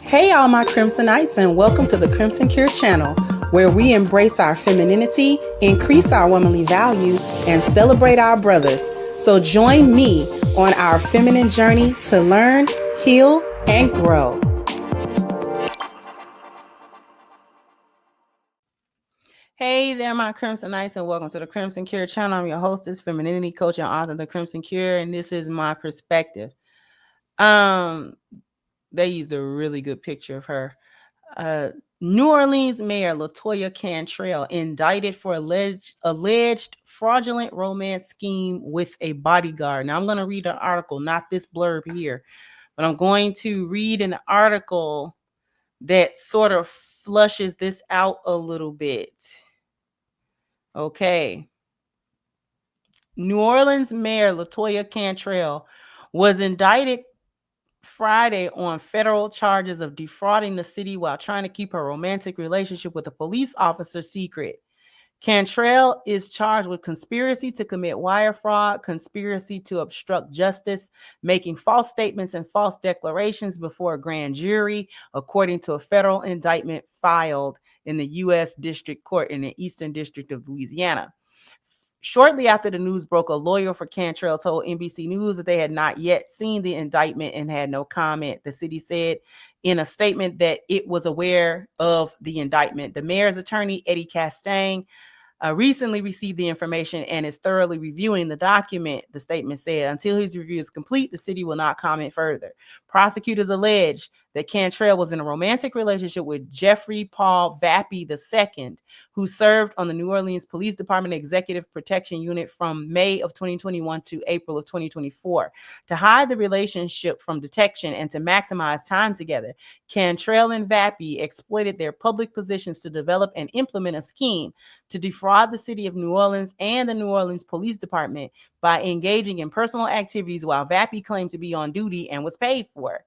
Hey, all my Crimsonites, and welcome to the Crimson Cure channel, where we embrace our femininity, increase our womanly values, and celebrate our brothers. So join me on our feminine journey to learn, heal, and grow. Hey there, my Crimsonites, and welcome to the Crimson Cure channel. I'm your hostess, femininity coach, and author of the Crimson Cure, and this is my perspective. They used a really good picture of her. New Orleans Mayor LaToya Cantrell indicted for alleged fraudulent romance scheme with a bodyguard. Now, I'm going to read an article, not this blurb here, but I'm going to read an article that sort of flushes this out a little bit. Okay. New Orleans Mayor LaToya Cantrell was indicted Friday on federal charges of defrauding the city while trying to keep her romantic relationship with a police officer secret. Cantrell is charged with conspiracy to commit wire fraud, conspiracy to obstruct justice, making false statements and false declarations before a grand jury, according to a federal indictment filed in the U.S. District Court in the Eastern District of Louisiana. Shortly after the news broke, a lawyer for Cantrell told NBC News that they had not yet seen the indictment and had no comment. The city said in a statement that it was aware of the indictment. The mayor's attorney, Eddie Castaigne, recently received the information and is thoroughly reviewing the document, the statement said. Until his review is complete, the city will not comment further. Prosecutors allege that Cantrell was in a romantic relationship with Jeffrey Paul Vappy II, who served on the New Orleans Police Department Executive Protection Unit from May of 2021 to April of 2024. To hide the relationship from detection and to maximize time together, Cantrell and Vappy exploited their public positions to develop and implement a scheme to defraud the city of New Orleans and the New Orleans Police Department by engaging in personal activities while Vappy claimed to be on duty and was paid for.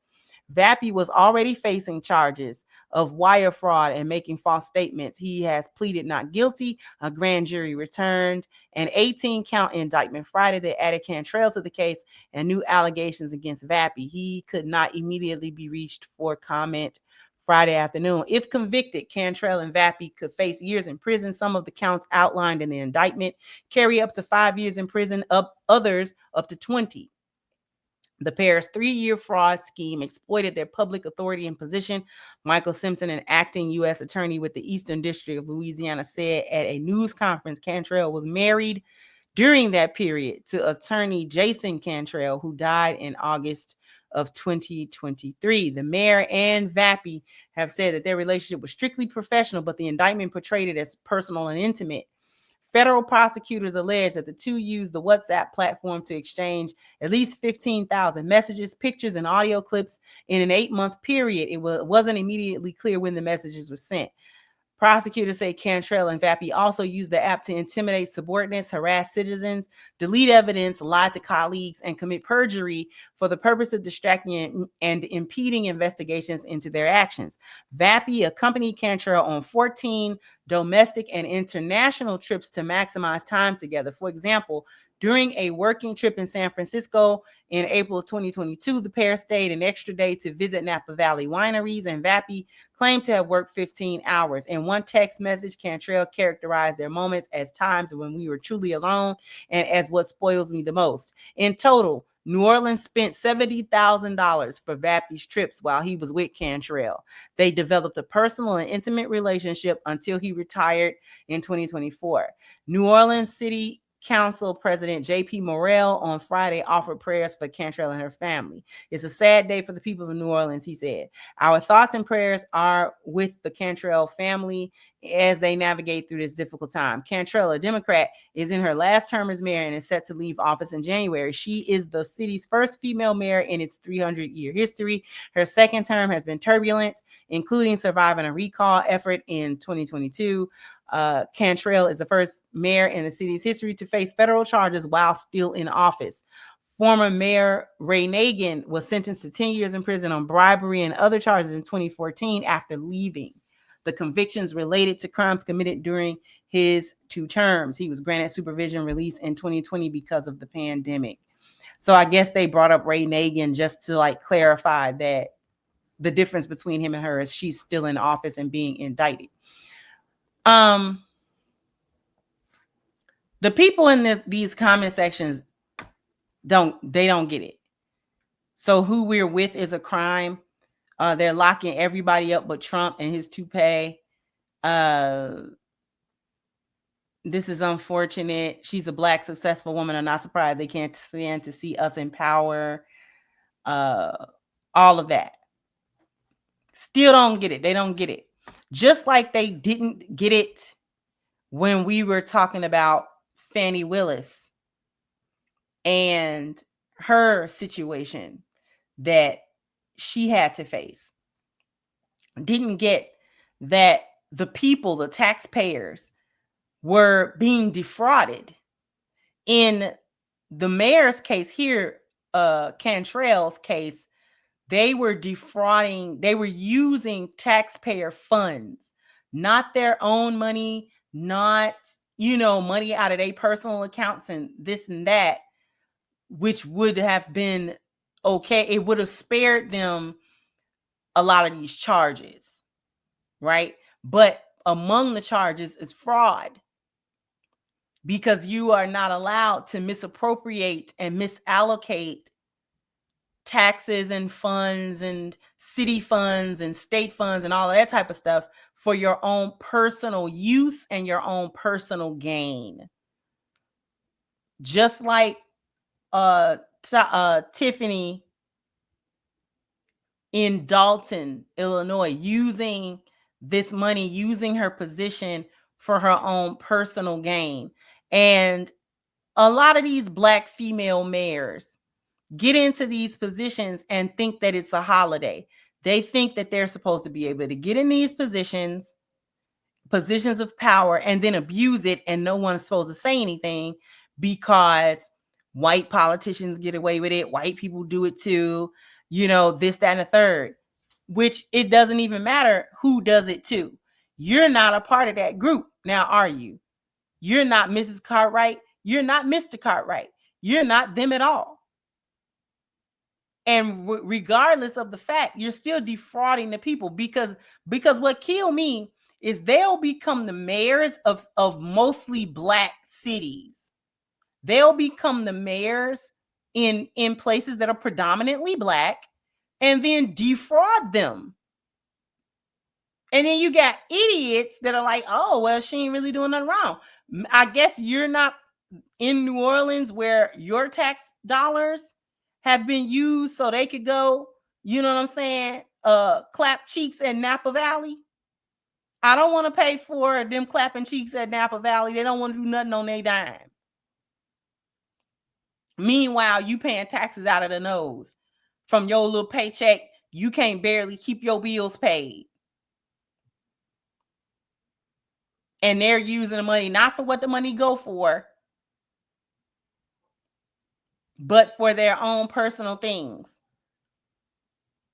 Vappy was already facing charges of wire fraud and making false statements. He has pleaded not guilty. A grand jury returned an 18-count indictment Friday that added Cantrell to the case and new allegations against Vappy. He could not immediately be reached for comment Friday afternoon. If convicted, Cantrell and Vappy could face years in prison. Some of the counts outlined in the indictment carry up to 5 years in prison, others up to 20. The pair's 3-year fraud scheme exploited their public authority and position. Michael Simpson, an acting U.S. attorney with the Eastern District of Louisiana, said at a news conference Cantrell was married during that period to attorney Jason Cantrell, who died in August of 2023. The mayor and Vappy have said that their relationship was strictly professional, but the indictment portrayed it as personal and intimate. Federal prosecutors allege that the two used the WhatsApp platform to exchange at least 15,000 messages, pictures, and audio clips in an 8-month period. It wasn't immediately clear when the messages were sent. Prosecutors say Cantrell and Vappy also used the app to intimidate subordinates, harass citizens, delete evidence, lie to colleagues, and commit perjury for the purpose of distracting and impeding investigations into their actions. Vappy accompanied Cantrell on 14 domestic and international trips to maximize time together. For example, during a working trip in San Francisco in April 2022, the pair stayed an extra day to visit Napa Valley wineries, and Vappy claimed to have worked 15 hours. In one text message, Cantrell characterized their moments as times when we were truly alone and as what spoils me the most. In total, New Orleans spent $70,000 for Vappy's trips while he was with Cantrell. They developed a personal and intimate relationship until he retired in 2024. New Orleans City Council President J.P. Morrell on Friday offered prayers for Cantrell and her family. It's a sad day for the people of New Orleans, he said. Our thoughts and prayers are with the Cantrell family as they navigate through this difficult time. Cantrell, a Democrat, is in her last term as mayor and is set to leave office in January. She is the city's first female mayor in its 300-year history. Her second term has been turbulent, including surviving a recall effort in 2022. Cantrell is the first mayor in the city's history to face federal charges while still in office. Former Mayor Ray Nagin was sentenced to 10 years in prison on bribery and other charges in 2014 after leaving. The convictions related to crimes committed during his 2 terms. He was granted supervision release in 2020 because of the pandemic. So I guess they brought up Ray Nagin just to clarify that the difference between him and her is she's still in office and being indicted. The people in these comment sections don't get it. So who we're with is a crime. They're locking everybody up but Trump and his toupee. This is unfortunate. She's a Black successful woman. I'm not surprised they can't stand to see us in power. All of that. Still don't get it. They don't get it. Just like they didn't get it when we were talking about Fani Willis and her situation that she had to face. Didn't get that the people, the taxpayers, were being defrauded. In the mayor's case here, Cantrell's case, they were defrauding, they were using taxpayer funds, not their own money, not, money out of their personal accounts and this and that, which would have been okay. It would have spared them a lot of these charges, right? But among the charges is fraud, because you are not allowed to misappropriate and misallocate taxes and funds and city funds and state funds and all of that type of stuff for your own personal use and your own personal gain. Just like Tiffany in Dalton, Illinois, using this money, using her position for her own personal gain. And a lot of these Black female mayors get into these positions and think that it's a holiday. They think that they're supposed to be able to get in these positions of power, and then abuse it, and no one's supposed to say anything because white politicians get away with it. White people do it too. This, that, and the third, which it doesn't even matter who does it too. You're not a part of that group. Now, are you? You're not Mrs. Cartwright. You're not Mr. Cartwright. You're not them at all. And regardless of the fact, you're still defrauding the people, because what killed me is they'll become the mayors of mostly Black cities. They'll become the mayors in places that are predominantly Black, and then defraud them. And then you got idiots that are like, oh, well, she ain't really doing nothing wrong. I guess you're not in New Orleans where your tax dollars have been used so they could go, you know what I'm saying, clap cheeks at Napa Valley. I don't want to pay for them clapping cheeks at Napa Valley. They don't want to do nothing on their dime. Meanwhile, you paying taxes out of the nose. From your little paycheck, you can't barely keep your bills paid. And they're using the money not for what the money go for, but for their own personal things.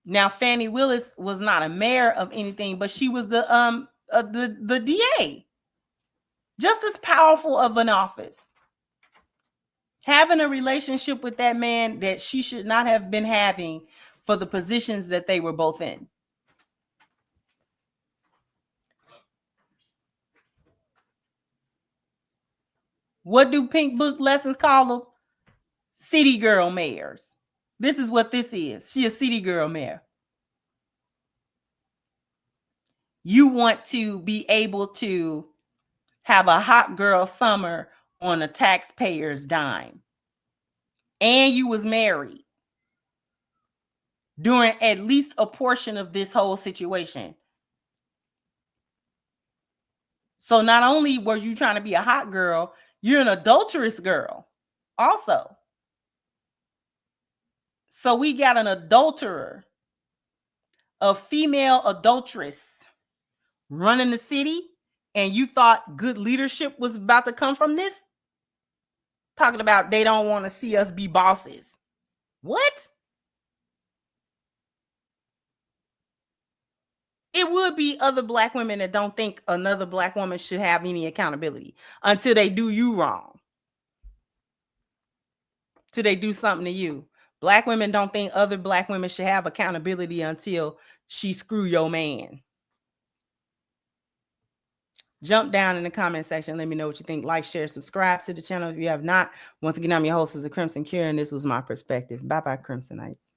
Now, Fani Willis was not a mayor of anything, but she was the DA. Just as powerful of an office. Having a relationship with that man that she should not have been having for the positions that they were both in. What do Pink Book lessons call them? City girl mayors. This is what this is. She a city girl mayor. You want to be able to have a hot girl summer on a taxpayer's dime. And you was married during at least a portion of this whole situation. So not only were you trying to be a hot girl, you're an adulterous girl also. So we got an adulterer, a female adulteress running the city, and you thought good leadership was about to come from this? Talking about they don't want to see us be bosses. What? It would be other Black women that don't think another Black woman should have any accountability until they do you wrong. Till they do something to you. Black women don't think other Black women should have accountability until she screw your man. Jump down in the comment section. Let me know what you think. Like, share, subscribe to the channel if you have not. Once again, I'm your host, the Crimson Cure, and this was my perspective. Bye-bye, Crimsonites.